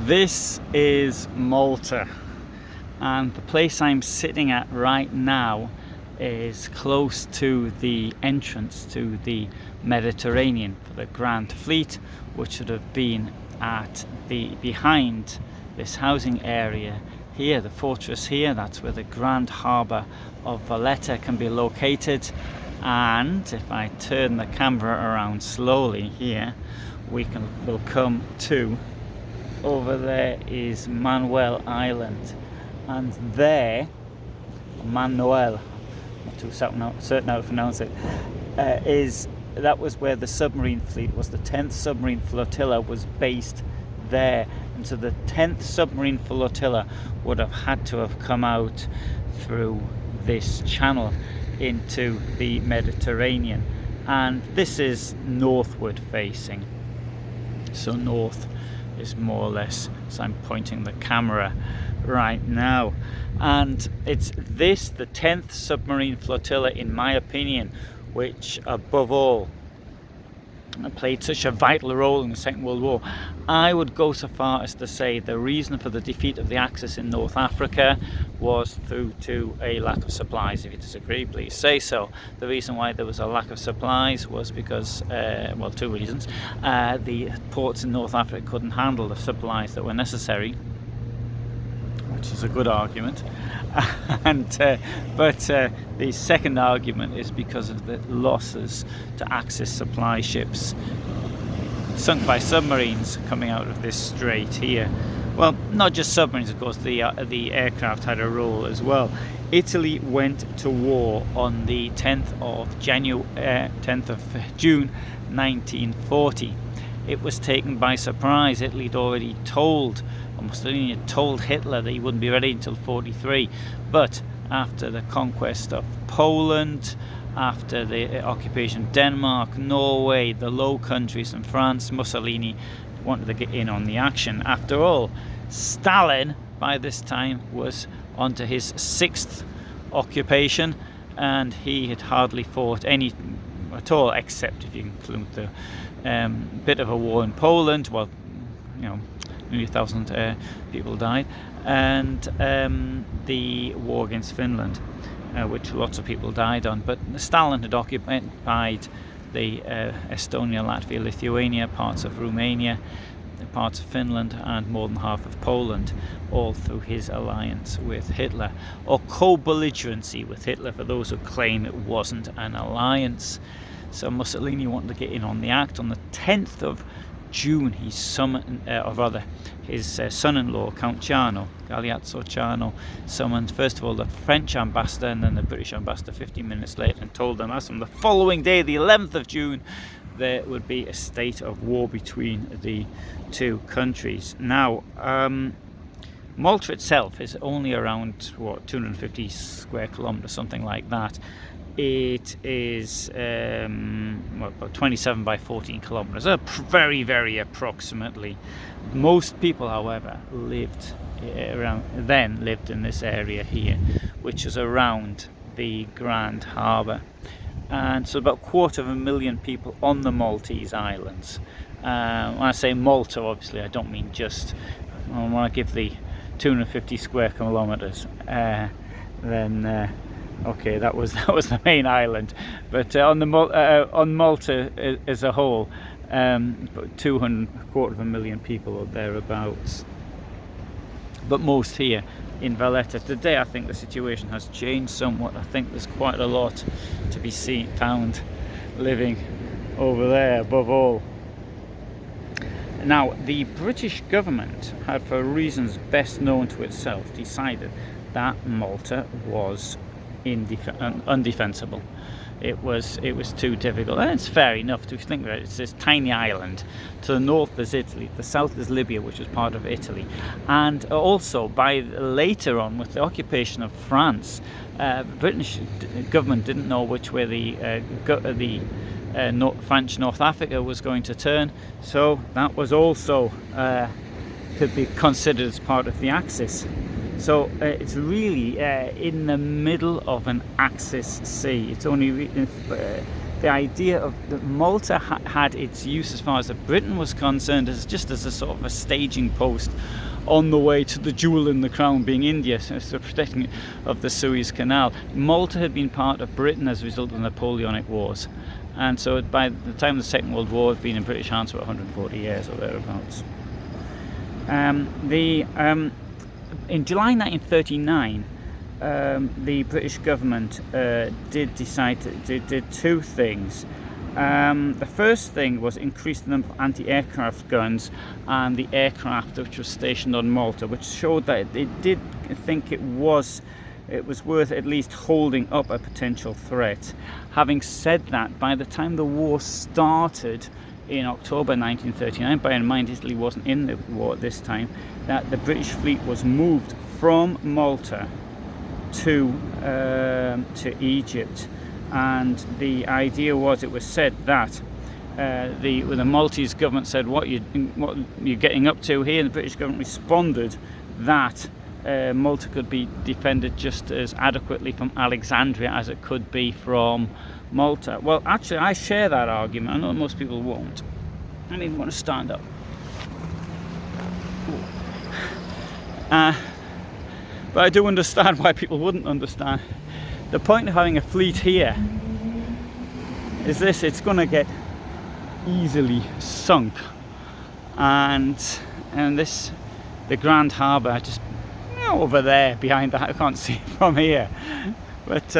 This is Malta, and the place I'm sitting at right now is close to the entrance to the Mediterranean for the Grand Fleet, which would have been at the behind this housing area here, the fortress here. That's where the Grand Harbour of Valletta can be located. And if I turn the camera around slowly here, we'll come to, over there is Manuel Island, and there, Manuel, not too certain how to pronounce it, that was where the submarine fleet was. The 10th submarine flotilla was based there, and so the 10th submarine flotilla would have had to have come out through this channel into the Mediterranean, and this is northward facing, so north is more or less, so I'm pointing the camera right now, and it's this, the 10th submarine flotilla, in my opinion, which above all played such a vital role in the Second World War. I would go so far as to say the reason for the defeat of the Axis in North Africa was due to a lack of supplies. If you disagree, please say so. The reason why there was a lack of supplies was because, well, two reasons. The ports in North Africa couldn't handle the supplies that were necessary, which is a good argument. But the second argument is because of the losses to Axis supply ships sunk by submarines coming out of this strait here. Well, not just submarines, of course, the aircraft had a role as well. Italy went to war on the 10th of June 1940. It was taken by surprise. Italy had already told, or Mussolini had told Hitler that he wouldn't be ready until 43. But after the conquest of Poland, after the occupation of Denmark, Norway, the Low Countries and France, Mussolini wanted to get in on the action. After all, Stalin by this time was onto his 6th occupation, and he had hardly fought any at all, except if you include the bit of a war in Poland. Well, nearly 1,000 people died, and the war against Finland, which lots of people died on. But Stalin had occupied the Estonia, Latvia, Lithuania, parts of Romania, parts of Finland, and more than half of Poland, all through his alliance with Hitler, or co-belligerency with Hitler, for those who claim it wasn't an alliance. So Mussolini wanted to get in on the act. On the 10th of June, he summoned, his son-in-law, Count Galeazzo Ciano, summoned first of all the French ambassador and then the British ambassador 15 minutes later, and told them as from the following day, the 11th of June, there would be a state of war between the two countries. Now, Malta itself is only around 250 square kilometers, something like that. It is about 27 by 14 kilometers, very, very approximately. Most people, however, lived in this area here, which is around the Grand Harbour. And so about 250,000 people on the Maltese islands. When I say Malta, obviously I don't mean just, when I give the 250 square kilometers, then okay, that was the main island. But on Malta as a whole, 250,000 people or thereabouts. But most here in Valletta. Today I think the situation has changed somewhat. I think there's quite a lot to be found living over there above all. Now, the British government had, for reasons best known to itself, decided that Malta was undefensible. It was too difficult, and it's fair enough to think about it. It's this tiny island. To the north is Italy, the south is Libya, which was part of Italy, and also by later on with the occupation of France, the British government didn't know which way the French North Africa was going to turn, so that was also could be considered as part of the Axis. So it's really in the middle of an Axis sea. It's only the idea of that Malta had its use as far as Britain was concerned as just as a sort of a staging post on the way to the jewel in the crown being India, so protecting it of the Suez Canal. Malta had been part of Britain as a result of the Napoleonic Wars, and so by the time of the Second World War it had been in British hands for 140 years or thereabouts. In July 1939 the British government did two things. The first thing was increase the number of anti-aircraft guns and the aircraft which was stationed on Malta, which showed that it did think it was worth at least holding up a potential threat. Having said that, by the time the war started in October 1939, bear in mind Italy wasn't in the war at this time, that the British fleet was moved from Malta to Egypt, and the idea was, it was said that the Maltese government said, what you're getting up to here, and the British government responded that Malta could be defended just as adequately from Alexandria as it could be from Malta. Well, actually, I share that argument. I know most people won't. I don't even want to stand up. But I do understand why people wouldn't understand. The point of having a fleet here is this: it's going to get easily sunk, and the Grand Harbour just over there behind that, I can't see it from here, but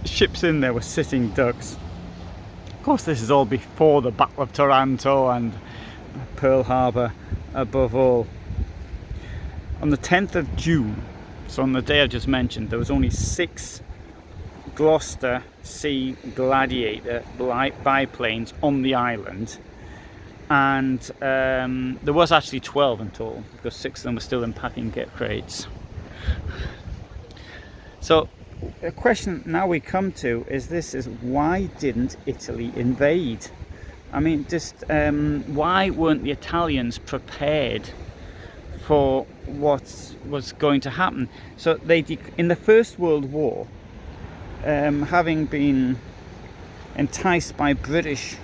ships in there were sitting ducks. Of course, this is all before the Battle of Taranto and Pearl Harbor above all. On the 10th of June, so on the day I just mentioned, there was only 6 Gloucester C Gladiator biplanes on the island, and there was actually 12 in total, because 6 of them were still in packing crates. So the question now we come to is why didn't Italy invade? I mean, just why weren't the Italians prepared for what was going to happen? So in the First World War, having been enticed by British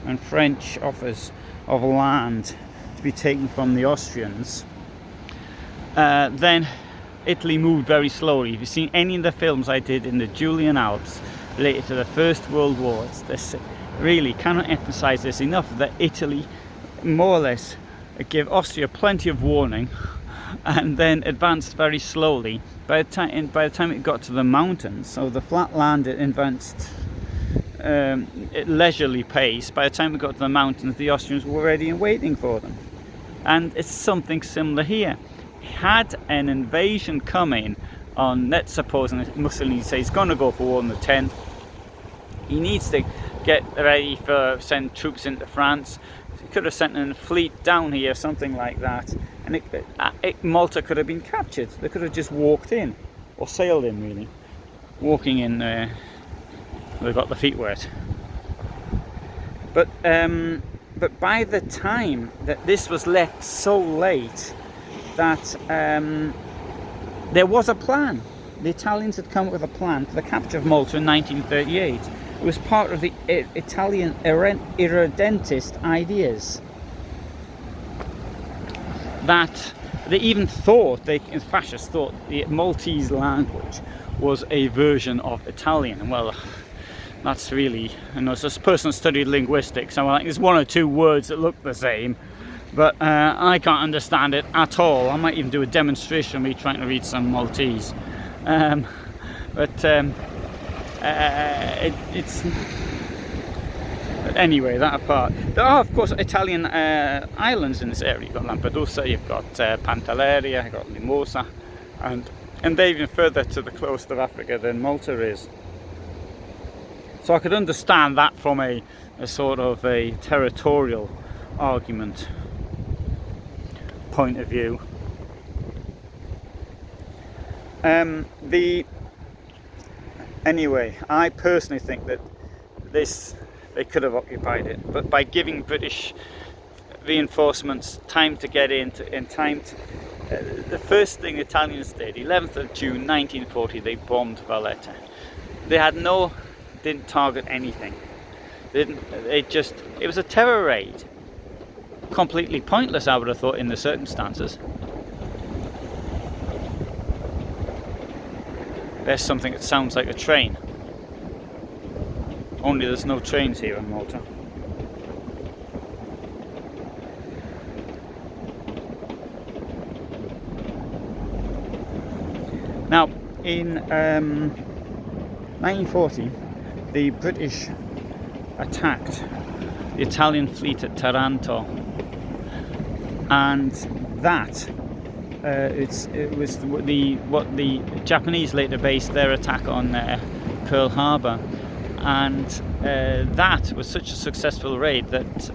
and French offers of land to be taken from the Austrians, then Italy moved very slowly. If you've seen any of the films I did in the Julian Alps related to the First World War, this really cannot emphasize this enough, that Italy more or less gave Austria plenty of warning and then advanced very slowly. By the time it got to the mountains, so the flat land, it advanced at leisurely pace. By the time it got to the mountains, the Austrians were ready and waiting for them. And it's something similar here. Had an invasion coming on, let's suppose, and Mussolini says he's going to go for war on the 10th, he needs to get ready for send troops into France. He could have sent a fleet down here, something like that, and Malta could have been captured. They could have just walked in, or sailed in, really. Walking in, they got their feet wet. But by the time that this was left so late, that there was a plan. The Italians had come up with a plan for the capture of Malta in 1938. It was part of the Italian irredentist ideas. That they even thought, the fascists thought, the Maltese language was a version of Italian. And well, that's really, as a person who studied linguistics, I'm like, there's 1 or 2 words that look the same, but I can't understand it at all. I might even do a demonstration of me trying to read some Maltese. But anyway, that apart. There are, of course, Italian islands in this area. You've got Lampedusa, you've got Pantelleria, you've got Limosa, and they're even further to the coast of Africa than Malta is. So I could understand that from a sort of a territorial argument point of view. Anyway, I personally think that they could have occupied it, but by giving British reinforcements time to get in, the first thing the Italians did, 11th of June 1940, they bombed Valletta. didn't target anything. It was a terror raid. Completely pointless, I would have thought, in the circumstances. There's something that sounds like a train. Only there's no trains here in Malta. Now, in 1940, the British attacked the Italian fleet at Taranto, and that it was what the Japanese later based their attack on Pearl Harbor, and that was such a successful raid that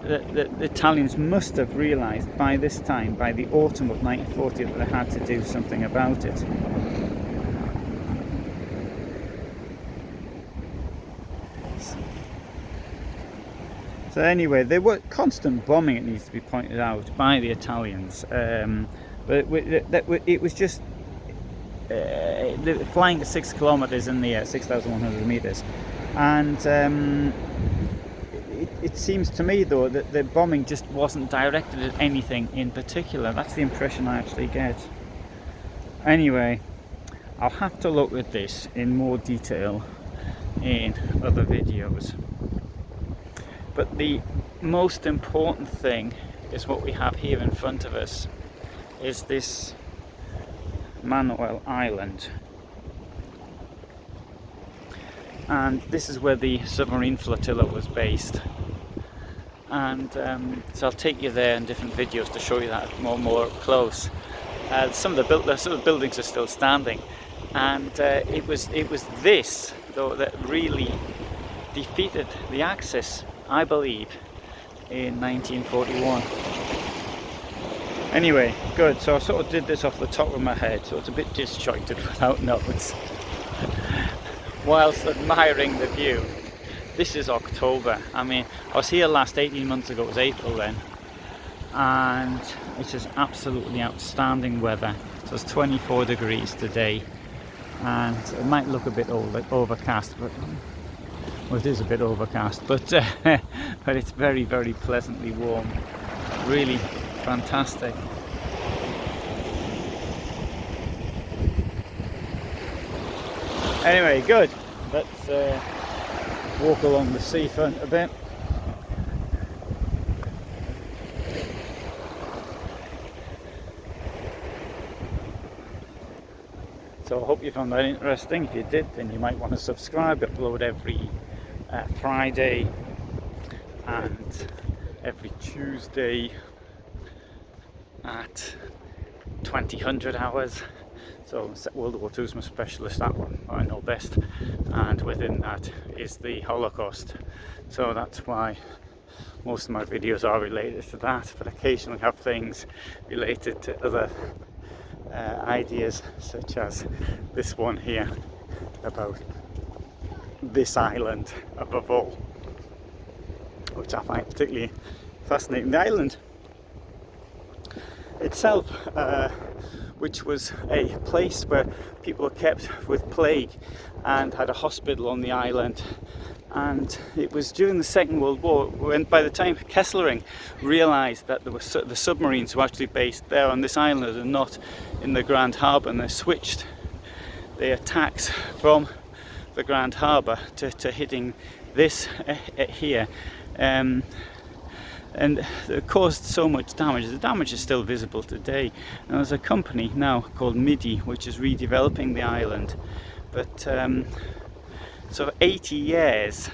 the Italians must have realised by this time, by the autumn of 1940, that they had to do something about it. So anyway, there were constant bombing, it needs to be pointed out, by the Italians, but it was just flying at 6 kilometers in the air, 6,100 meters, and it seems to me though that the bombing just wasn't directed at anything in particular. That's the impression I actually get. Anyway, I'll have to look at this in more detail in other videos. But the most important thing is what we have here in front of us, is this Manuel Island. And this is where the submarine flotilla was based. And so I'll take you there in different videos to show you that more close. Some of the buildings are still standing, and it was this though that really defeated the Axis, I believe, in 1941. Anyway, good. So I sort of did this off the top of my head, so it's a bit disjointed without notes, whilst admiring the view. This is October. I mean, I was here last 18 months ago, it was April then, and it's just absolutely outstanding weather. So it's 24 degrees today, and it might look a bit overcast, but well, it is a bit overcast, but but it's very, very pleasantly warm. Really fantastic. Anyway, good. Let's walk along the seafront a bit. So I hope you found that interesting. If you did, then you might want to subscribe. I upload every Friday and every Tuesday at 2000 hours. So World War II is my specialist, that one I know best, and within that is the Holocaust. So that's why most of my videos are related to that, but occasionally have things related to other ideas, such as this one here about this island above all, which I find particularly fascinating. The island itself, which was a place where people were kept with plague and had a hospital on the island, and it was during the Second World War when, by the time Kesselring realised that there were the submarines were actually based there on this island and not in the Grand Harbour, and they switched the attacks from the Grand Harbour to hitting this here, and it caused so much damage. The damage is still visible today, and there's a company now called MIDI which is redeveloping the island, but so 80 years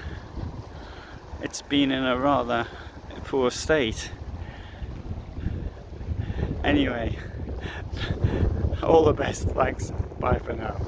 it's been in a rather poor state. Anyway, all the best, thanks, bye for now.